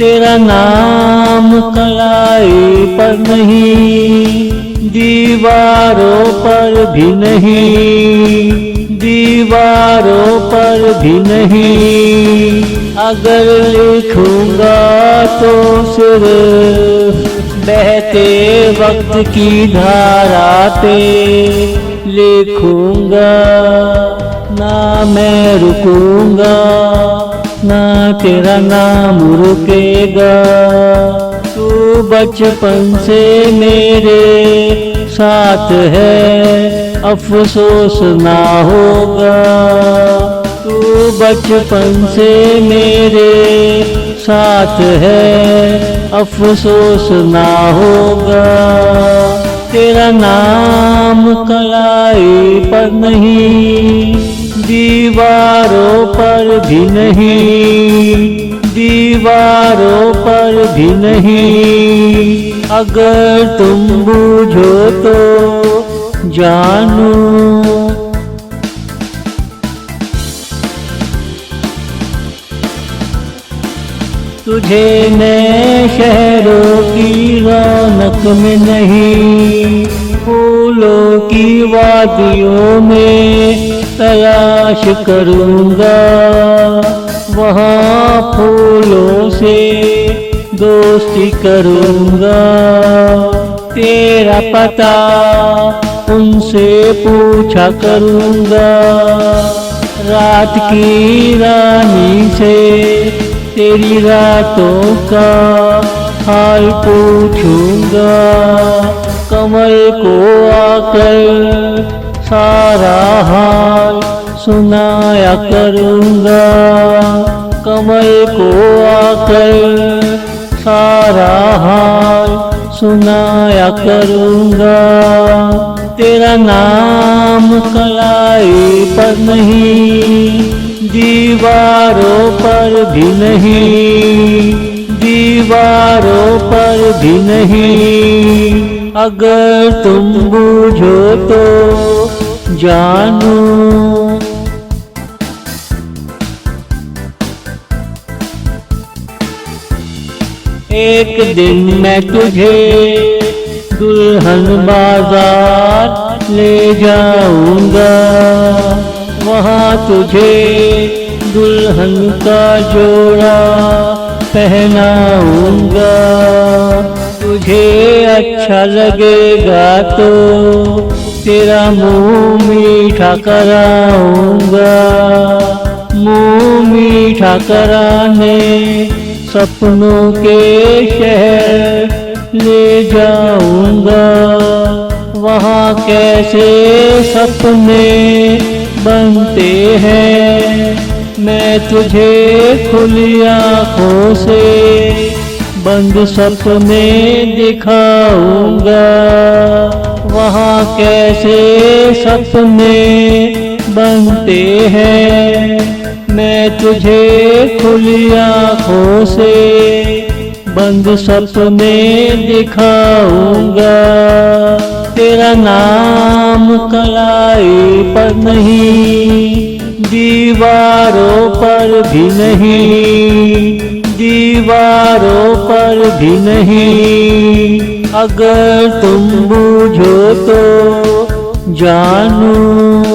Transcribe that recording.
तेरा नाम कलाई पर नहीं, दीवारों पर भी नहीं, दीवारों पर भी नहीं। अगर लिखूंगा तो सिर्फ बहते वक्त की धारा पे लिखूंगा, ना मैं रुकूंगा, ना तेरा नाम रुकेगा। तू बचपन से मेरे साथ है, अफसोस ना होगा। तू बचपन से मेरे साथ है, अफसोस ना होगा। तेरा नाम कलाई पर नहीं, दीवारों पर भी नहीं, दीवारों पर भी नहीं। अगर तुम बूझो तो जानू, तुझे नए शहरों की रौनक में नहीं, फूलों की वादियों में तलाश करूंगा। वहाँ फूलों से दोस्ती करूंगा। तेरा पता उनसे पूछा करूंगा। रात की रानी से तेरी रातों का हाल पूछूंगा। कमल को आकर सारा हाल सुनाया करूंगा। कमल को आकर सारा हाल सुनाया करूंगा। तेरा नाम कलाई पर नहीं, दीवारों पर भी नहीं, दीवारों पर भी नहीं। अगर तुम बूझो तो जानू। एक दिन मैं तुझे दुल्हन बाजार ले जाऊंगा। वहाँ तुझे दुल्हन का जोड़ा पहनाऊंगा। तुझे अच्छा लगेगा तो तेरा मुंह मीठा कराऊंगा। मुंह मीठा कराने सपनों के शहर ले जाऊंगा। वहाँ कैसे सपने बनते हैं, मैं तुझे खुली आँखों से बंद सपने दिखाऊंगा। वहाँ कैसे सपने बनते हैं, मैं तुझे खुली आँखों से बंद सपने दिखाऊंगा। तेरा नाम कलाई पर नहीं, दीवारों पर भी नहीं, दीवारों पर भी नहीं। अगर तुम बूझो तो जानू।